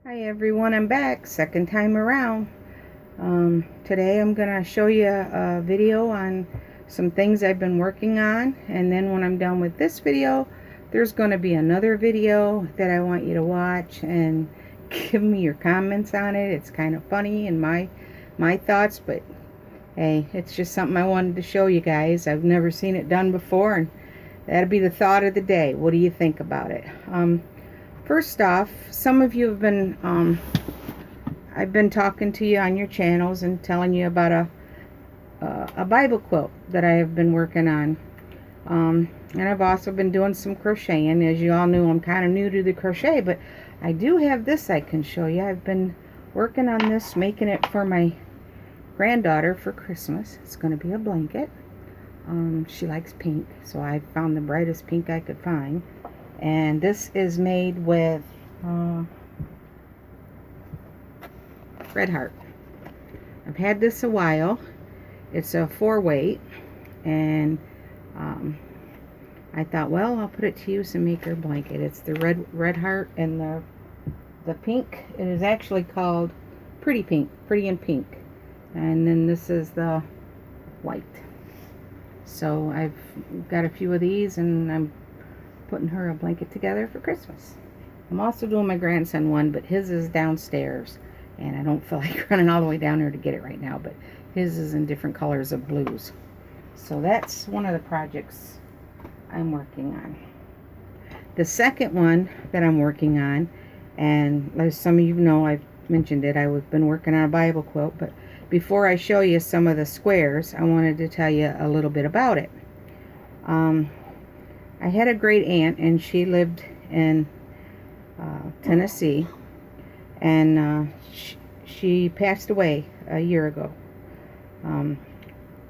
Hi everyone, I'm back, second time around. Today I'm going to show you a video on some things I've been working on, and then when I'm done with this video, there's going to be another video that I want you to watch and give me your comments on it. It's kind of funny and my thoughts, but hey, it's just something I wanted to show you guys. I've never seen it done before, and that'll be the thought of the day. What do you think about it? First off, some of you have been, I've been talking to you on your channels and telling you about a Bible quilt that I have been working on. And I've also been doing some crocheting. As you all know, I'm kind of new to the crochet, but I do have this I can show you. I've been working on this, making it for my granddaughter for Christmas. It's going to be a blanket. She likes pink, so I found the brightest pink I could find. And this is made with Red Heart. I've had this a while. It's a 4-weight, and I thought, well, I'll put it to use and make her blanket. It's the red heart and the pink. It is actually called Pretty Pink, Pretty in Pink, and then this is the white. So I've got a few of these, and I'm putting her a blanket together for Christmas. I'm also doing my grandson one, but his is downstairs, and I don't feel like running all the way down there to get it right now, but his is in different colors of blues. So that's one of the projects I'm working on. The second one that I'm working on, and as some of you know, I've mentioned it, I've been working on a Bible quilt, but before I show you some of the squares, I wanted to tell you a little bit about it. I had a great aunt, and she lived in Tennessee, and she passed away a year ago,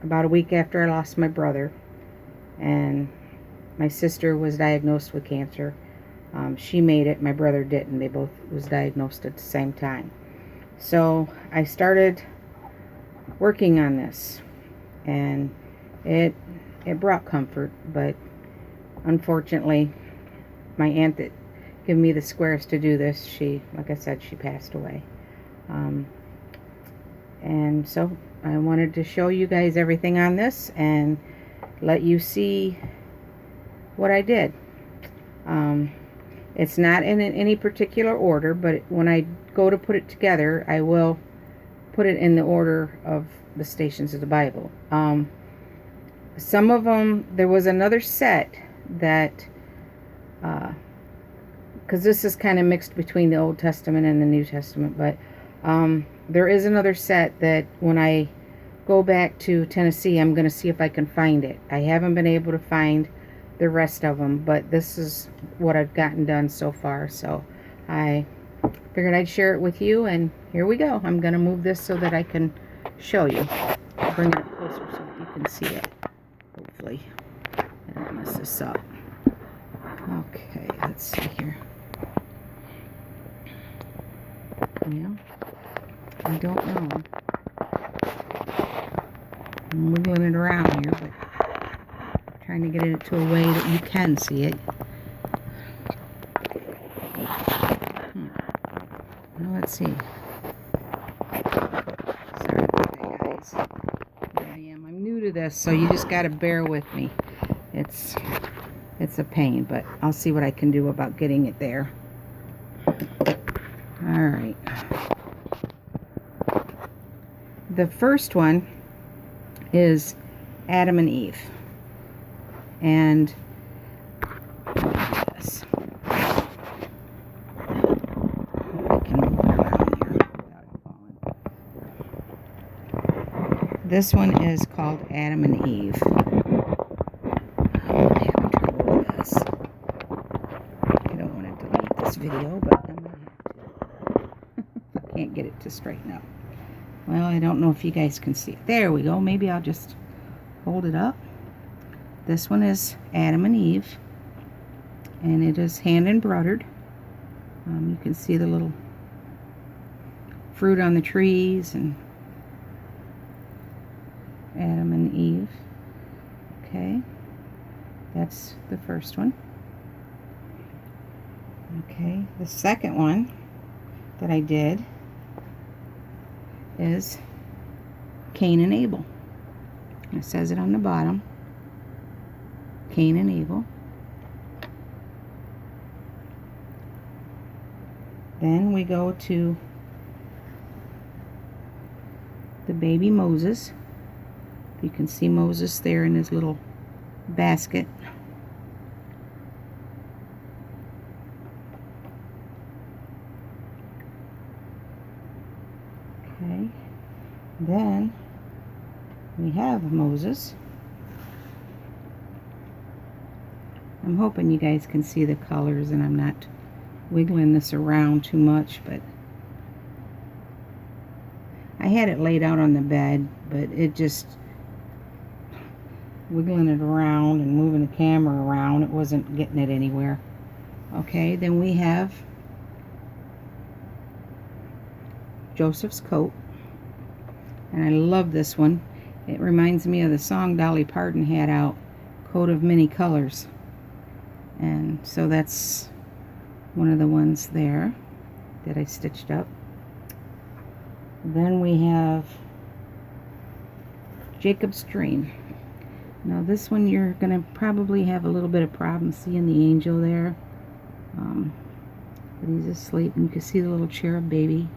about a week after I lost my brother, and my sister was diagnosed with cancer. She made it, my brother didn't. They both was diagnosed at the same time. So I started working on this, and it brought comfort, but unfortunately, my aunt that gave me the squares to do this, she, like I said, she passed away. And so I wanted to show you guys everything on this and let you see what I did. It's not in any particular order, but when I go to put it together, I will put it in the order of the Stations of the Bible. Some of them, there was another set that, because this is kind of mixed between the Old Testament and the New Testament, but there is another set that when I go back to Tennessee, I'm going to see if I can find it. I haven't been able to find the rest of them, but this is what I've gotten done so far, so I figured I'd share it with you, and here we go. I'm going to move this so that I can show you. I'll bring it up closer so that you can see it, hopefully. I don't mess this up. Okay, let's see here. Yeah, I don't know. I'm wiggling it around here, but I'm trying to get it to a way that you can see it. Well, let's see. Sorry about that, guys. Here I am. I'm new to this, so you just got to bear with me. It's a pain, but I'll see what I can do about getting it there. Alright. The first one is Adam and Eve. And this. I can move it around here without it falling. This one is called Adam and Eve. I'm having trouble with this. I don't want to delete this video, but I'm going to have to. I can't get it to straighten up. Well, I don't know if you guys can see it. There we go. Maybe I'll just hold it up. This one is Adam and Eve, and it is hand embroidered. You can see the little fruit on the trees and Adam and Eve. Okay, that's the first one. Okay, the second one that I did is Cain and Abel. It says it on the bottom, Cain and Abel. Then we go to the baby Moses. You can see Moses there in his little basket. Okay, then we have Moses. I'm hoping you guys can see the colors and I'm not wiggling this around too much, but I had it laid out on the bed, but it just wiggling it around and moving the camera around, it wasn't getting it anywhere. Okay, then we have Joseph's coat, and I love this one. It reminds me of the song Dolly Parton had out, Coat of Many Colors, and so that's one of the ones there that I stitched up. Then we have Jacob's dream. Now this one you're going to probably have a little bit of problem seeing the angel there, but he's asleep, and you can see the little cherub baby,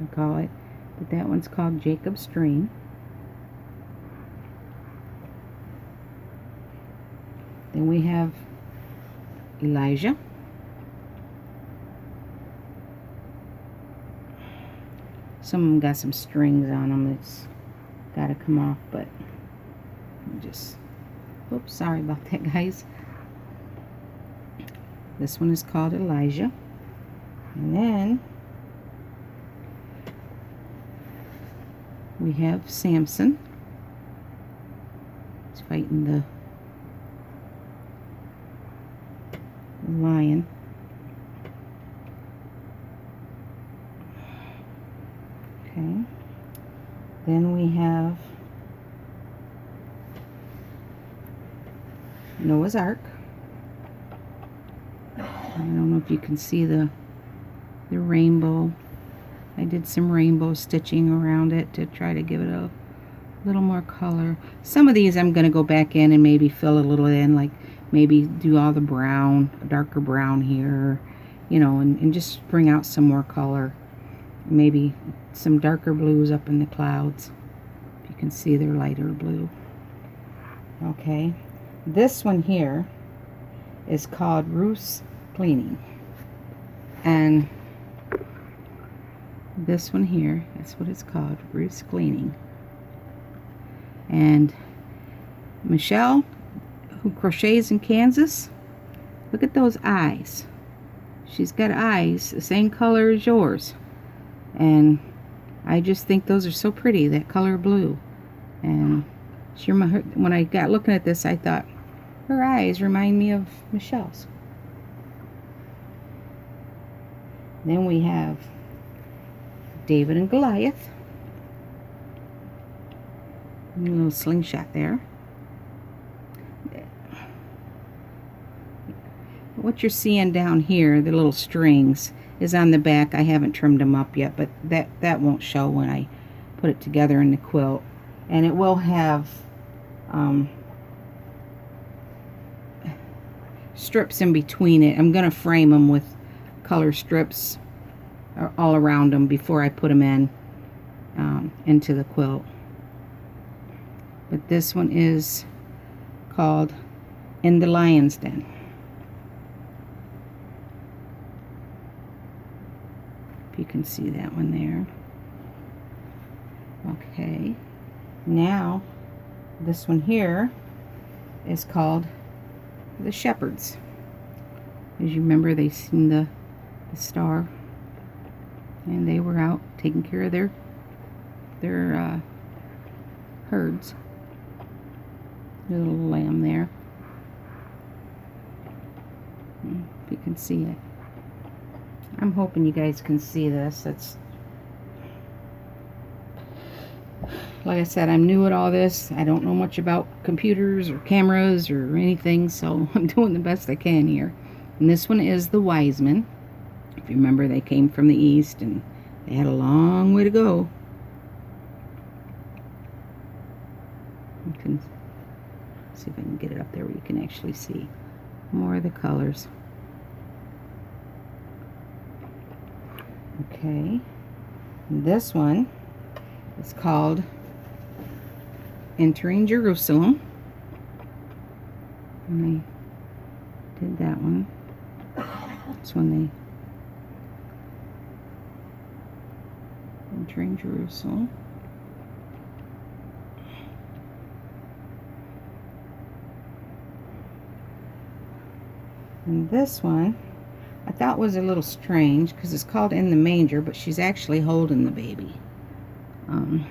I call it, but that one's called Jacob's dream. Then we have Elijah. Some of them got some strings on them that's got to come off, but just, oops, sorry about that, guys. This one is called Elijah. And then we have Samson. He's fighting the lion. Okay. Then we have Noah's Ark. I don't know if you can see the rainbow. I did some rainbow stitching around it to try to give it a little more color. Some of these I'm going to go back in and maybe fill a little in, like maybe do all the brown, darker brown here, you know, and just bring out some more color. Maybe some darker blues up in the clouds. If you can see, they're lighter blue. Okay, this one here is called Ruth's Cleaning, and this one here, that's what it's called, Ruth's Cleaning. And Michelle, who crochets in Kansas, look at those eyes. She's got eyes the same color as yours, and I just think those are so pretty, that color blue. And when I got looking at this, I thought her eyes remind me of Michelle's. Then we have David and Goliath. A little slingshot there. What you're seeing down here, the little strings, is on the back. I haven't trimmed them up yet, but that won't show when I put it together in the quilt. And it will have strips in between it. I'm going to frame them with color strips all around them before I put them in into the quilt. But this one is called In the Lion's Den. If you can see that one there. Okay, now this one here is called The Shepherds. As you remember, they seen the star, and they were out taking care of their herds. The little lamb there, if you can see it. I'm hoping you guys can see this. It's, like I said, I'm new at all this. I don't know much about computers or cameras or anything, so I'm doing the best I can here. And this one is The Wise Men. If you remember, they came from the east and they had a long way to go. You can see if I can get it up there where you can actually see more of the colors. Okay, and this one is called Entering Jerusalem. And they did that one. That's when they Entering Jerusalem. And this one I thought was a little strange because it's called In the Manger, but she's actually holding the baby. I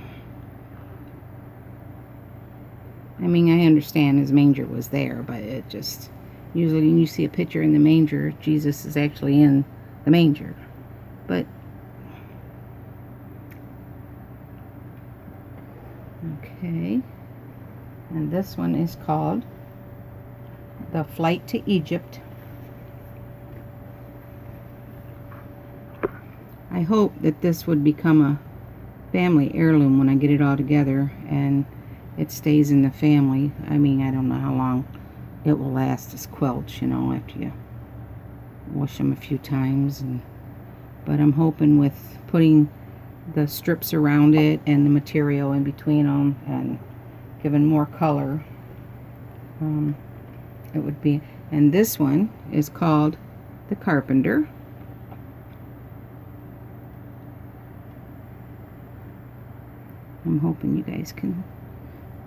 mean, I understand his manger was there, but it just, usually when you see a picture in the manger, Jesus is actually in the manger. But, okay. And this one is called The Flight to Egypt. I hope that this would become a family heirloom when I get it all together and it stays in the family. I mean, I don't know how long it will last as quilts, you know, after you wash them a few times. But I'm hoping with putting the strips around it and the material in between them and giving more color, it would be. And this one is called The Carpenter. I'm hoping you guys can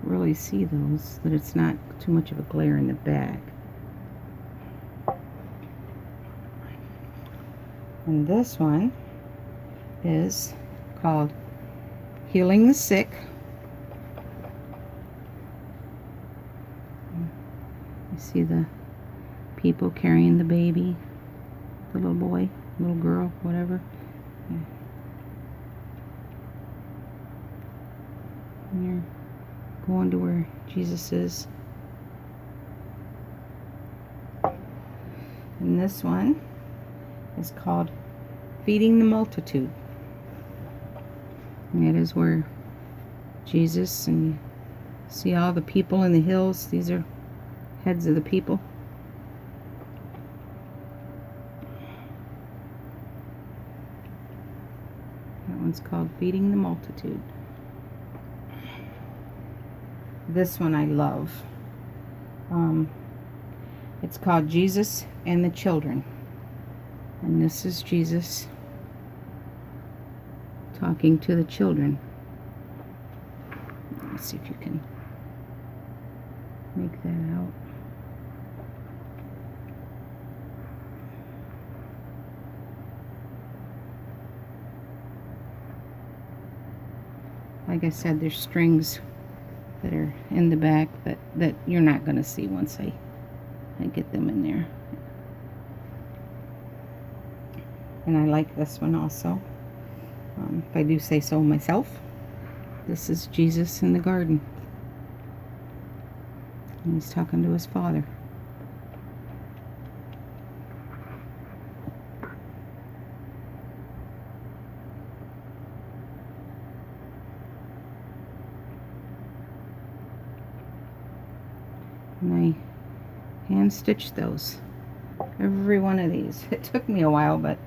really see those, that it's not too much of a glare in the back. And this one is called Healing the Sick. You see the people carrying the baby, the little boy, little girl, whatever. And you're going to where Jesus is. And this one is called Feeding the Multitude. And it is where Jesus, and you see all the people in the hills. These are heads of the people. That one's called Feeding the Multitude. This one I love. It's called Jesus and the Children. And this is Jesus talking to the children. Let's see if you can make that out. Like I said, there's strings that are in the back that you're not going to see once I get them in there. And I like this one also, if I do say so myself. This is Jesus in the garden, and he's talking to his Father. And I hand stitched those, every one of these. It took me a while,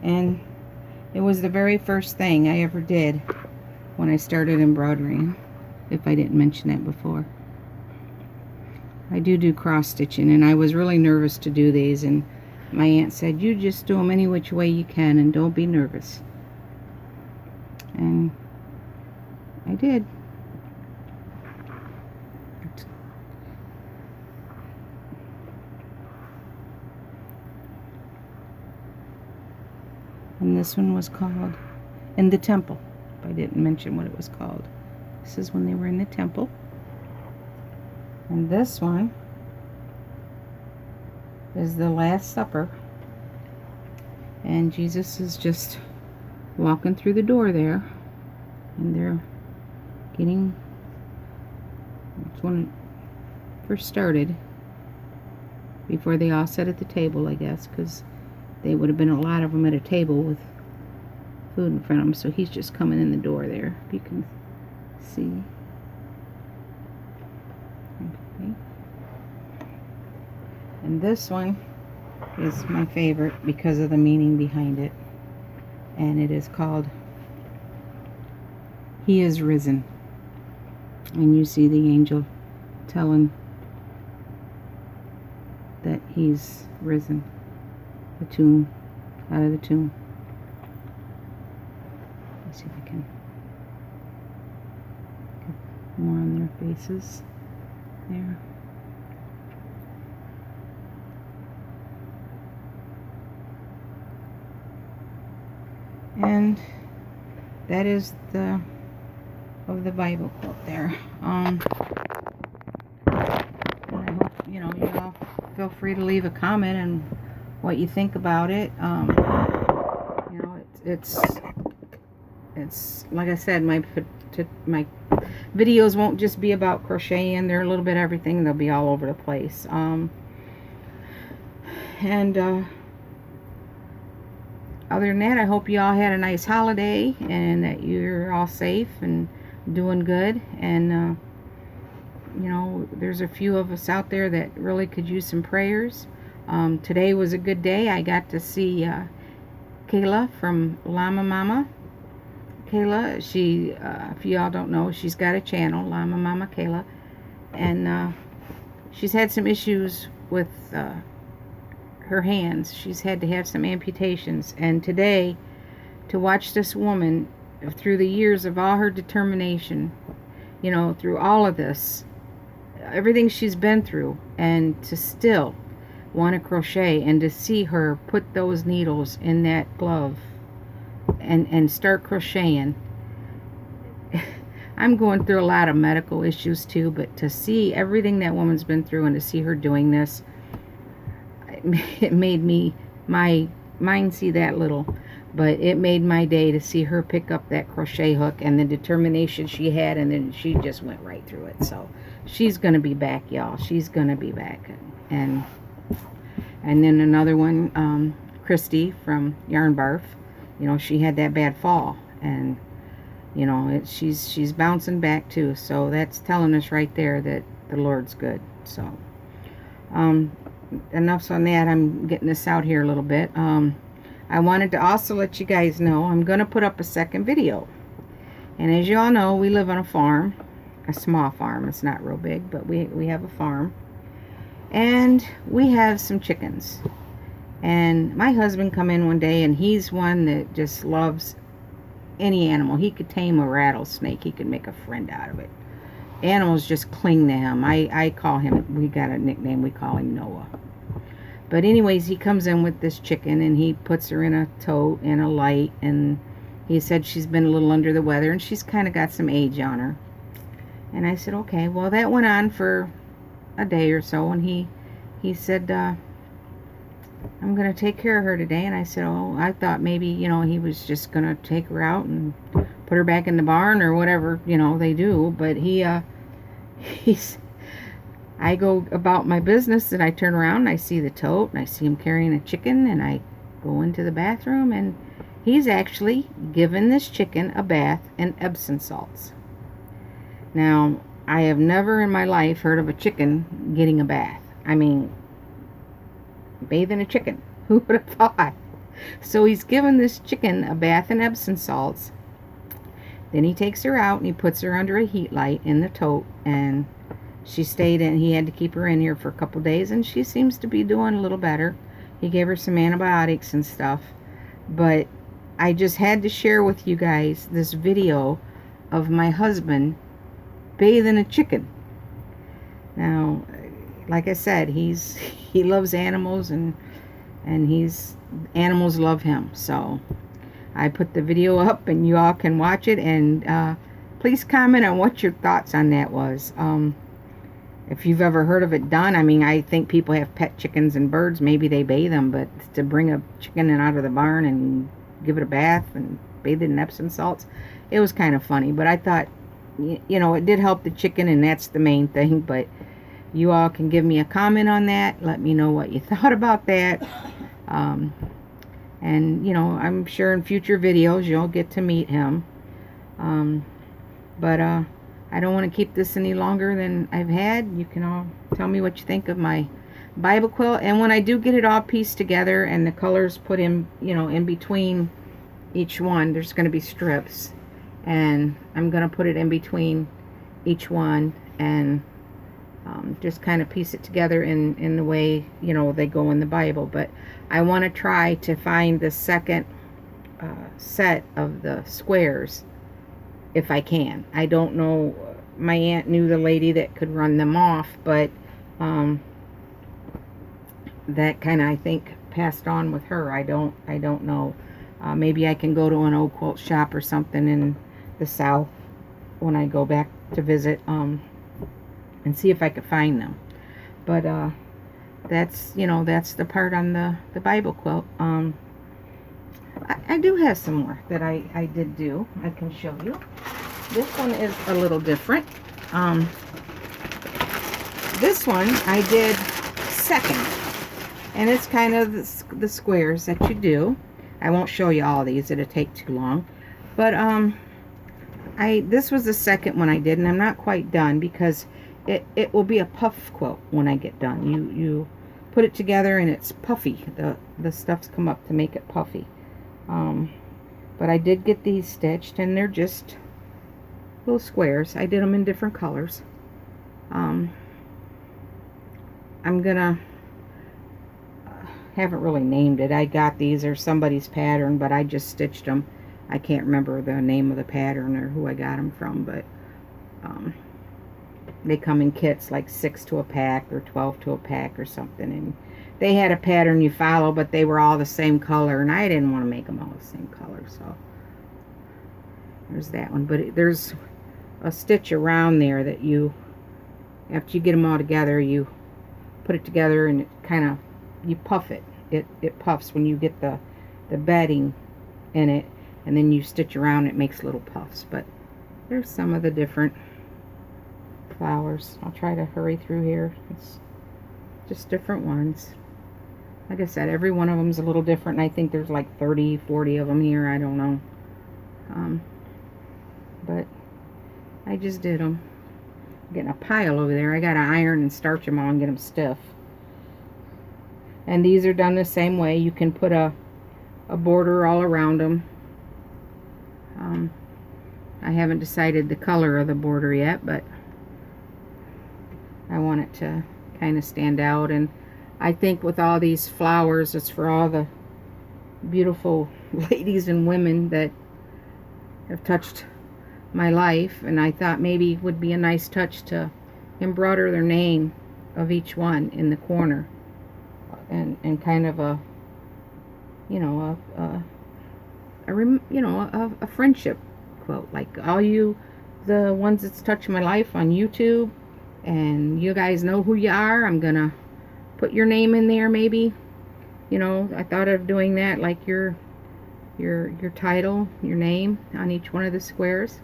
and it was the very first thing I ever did when I started embroidering, if I didn't mention that before. I do cross stitching, and I was really nervous to do these, and my aunt said, you just do them any which way you can and don't be nervous. And I did. And this one was called In the Temple. If I didn't mention what it was called. This is when they were in the temple. And this one is the Last Supper. And Jesus is just walking through the door there. And they're getting, it's when it first started. Before they all sat at the table, I guess, because they would have been a lot of them at a table with food in front of him. So he's just coming in the door there, if you can see. Okay. And this one is my favorite because of the meaning behind it. And it is called He is Risen. And you see the angel telling that he's risen. The tomb, out of the tomb. Let's see if I can get more on their faces there. And that is the of the Bible quote there. And I hope, you know, you all feel free to leave a comment on what you think about it. You know, it's like I said, my videos won't just be about crocheting. They're a little bit of everything. They'll be all over the place. Other than that, I hope you all had a nice holiday and that you're all safe and doing good. And you know, there's a few of us out there that really could use some prayers. Today was a good day. I got to see Kayla from Llama Mama. Kayla, she, if y'all don't know, she's got a channel, Llama Mama Kayla. And she's had some issues with her hands. She's had to have some amputations. And today, to watch this woman, through the years of all her determination, you know, through all of this, everything she's been through, and to still want to crochet, and to see her put those needles in that glove and start crocheting. I'm going through a lot of medical issues too, but to see everything that woman's been through and to see her doing this, it made my mind see that little, but it made my day to see her pick up that crochet hook and the determination she had, and then she just went right through it. So she's gonna be back, y'all. She's gonna be back. And then another one, Christy from Yarn Barf, you know, she had that bad fall, and you know, she's bouncing back too. So that's telling us right there that the Lord's good. So enough's on that. I'm getting this out here a little bit. I wanted to also let you guys know I'm gonna put up a second video. And as you all know, we live on a farm, a small farm. It's not real big, but we have a farm, and we have some chickens. And my husband come in one day, and he's one that just loves any animal. He could tame a rattlesnake. He could make a friend out of it. Animals just cling to him. I call him, we got a nickname, we call him Noah. But anyways, he comes in with this chicken, and he puts her in a tote and a light, and he said she's been a little under the weather, and she's kind of got some age on her. And I said, okay. Well, that went on for a day or so, and he said, I'm going to take care of her today. And I said, oh, I thought maybe, you know, he was just going to take her out and put her back in the barn or whatever, you know, they do. But I go about my business, and I turn around and I see the tote, and I see him carrying a chicken, and I go into the bathroom, and he's actually given this chicken a bath in Epsom salts. Now, I have never in my life heard of a chicken getting a bath. I mean, bathing a chicken. Who would have thought? So he's given this chicken a bath in Epsom salts. Then he takes her out and he puts her under a heat light in the tote, and she stayed in. He had to keep her in here for a couple days, and she seems to be doing a little better. He gave her some antibiotics and stuff. But I just had to share with you guys this video of my husband bathing a chicken. Now, like I said, he loves animals, and animals love him. So I put the video up, and you all can watch it, and please comment on what your thoughts on that was. If you've ever heard of it done. I mean, I think people have pet chickens and birds, maybe they bathe them, but to bring a chicken out of the barn and give it a bath and bathe it in Epsom salts, it was kind of funny. But I thought, you know, it did help the chicken, and that's the main thing. But you all can give me a comment on that. Let me know what you thought about that. And, you know, I'm sure in future videos you'll get to meet him. But I don't want to keep this any longer than I've had. You can all tell me what you think of my Bible quilt. And when I do get it all pieced together and the colors put in, you know, in between each one, there's going to be strips. And I'm going to put it in between each one and just kind of piece it together in the way, you know, they go in the Bible. But I want to try to find the second set of the squares if I can. I don't know. My aunt knew the lady that could run them off, but that kind of, I think, passed on with her. I don't know. Maybe I can go to an old quilt shop or something in the South when I go back to visit and see if I could find them. But that's, you know, that's the part on the Bible quilt. I do have some more that I did do. I can show you. This one is a little different. This one I did second, and it's kind of the squares that you do. I won't show you all these, it'll take too long. But this was the second one I did, and I'm not quite done because it will be a puff quilt when I get done. You put it together and it's puffy. The stuff's come up to make it puffy. But I did get these stitched, and they're just little squares. I did them in different colors. I'm gonna haven't really named it. I got these or somebody's pattern, but I just stitched them. I can't remember the name of the pattern or who I got them from, but they come in kits, like 6 to a pack or 12 to a pack or something, and they had a pattern you follow, but they were all the same color, and I didn't want to make them all the same color. So there's that one. But there's a stitch around there that you, after you get them all together, you put it together and it kind of, you puff it. It puffs when you get the bedding in it, and then you stitch around, it makes little puffs. But there's some of the different flowers. I'll try to hurry through here. It's just different ones. Like I said, every one of them is a little different, and I think there's like 30, 40 of them here. I don't know. But I just did them. Getting a pile over there. I got to iron and starch them all and get them stiff. And these are done the same way. You can put a border all around them. I haven't decided the color of the border yet, but I want it to kind of stand out. And I think with all these flowers, it's for all the beautiful ladies and women that have touched my life, and I thought maybe it would be a nice touch to embroider their name of each one in the corner, and kind of a, you know, a friendship quote, like all you, the ones that's touched my life on YouTube, and you guys know who you are. I'm gonna put your name in there, maybe. You know, I thought of doing that, like your title, your name on each one of the squares.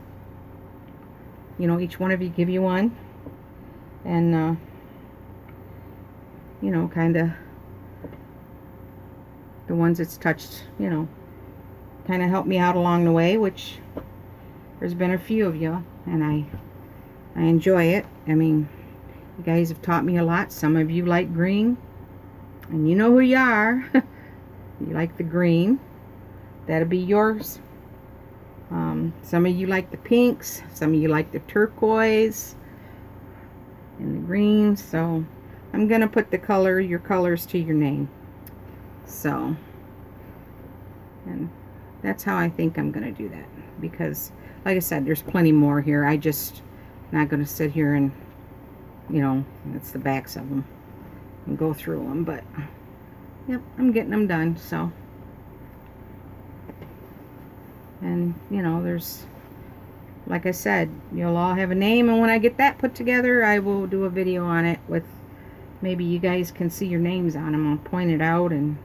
You know, each one of you give you one, and you know, kind of the ones that's touched, you know, kind of helped me out along the way, which there's been a few of you, and I enjoy it. I mean, you guys have taught me a lot. Some of you like green, and you know who you are. You like the green, that'll be yours. Some of you like the pinks, some of you like the turquoise and the greens. So I'm gonna put your colors to your name. So, and that's how I think I'm gonna do that, because like I said, there's plenty more here. I just not gonna sit here and, you know, that's the backs of them, and go through them. But yep, I'm getting them done. So, and you know, there's, like I said, you'll all have a name, and when I get that put together, I will do a video on it with, maybe you guys can see your names on them. I'll point it out and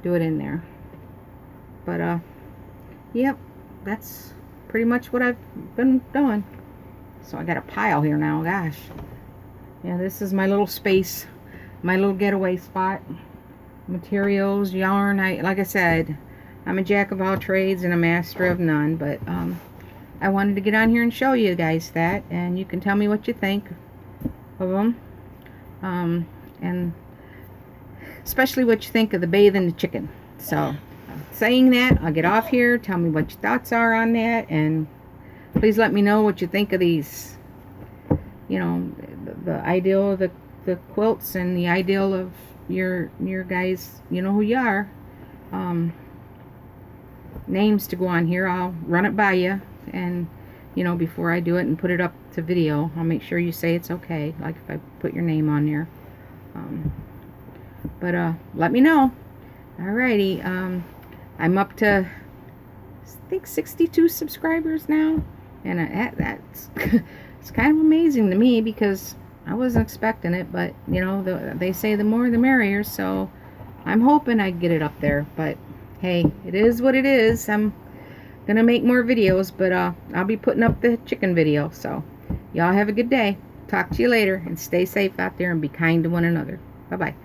do it in there. But yep, that's pretty much what I've been doing. So I got a pile here now. Gosh, yeah, this is my little space, my little getaway spot. materials, yarn. Like I said, I'm a jack of all trades and a master of none, but I wanted to get on here and show you guys that, and you can tell me what you think of them, and especially what you think of the bathing the chicken. So saying that, I'll get off here. Tell me what your thoughts are on that, and please let me know what you think of these, you know, the ideal of the quilts and the ideal of your guys, you know who you are, names to go on here. I'll run it by you, and you know, before I do it and put it up to video, I'll make sure you say it's okay, like if I put your name on there. But let me know. Alrighty, I'm up to, I think, 62 subscribers now, and that's it's kind of amazing to me because I wasn't expecting it, but you know, they say the more the merrier, so I'm hoping I get it up there. But hey, it is what it is. I'm gonna make more videos, but I'll be putting up the chicken video. So y'all have a good day. Talk to you later, and stay safe out there and be kind to one another. Bye bye.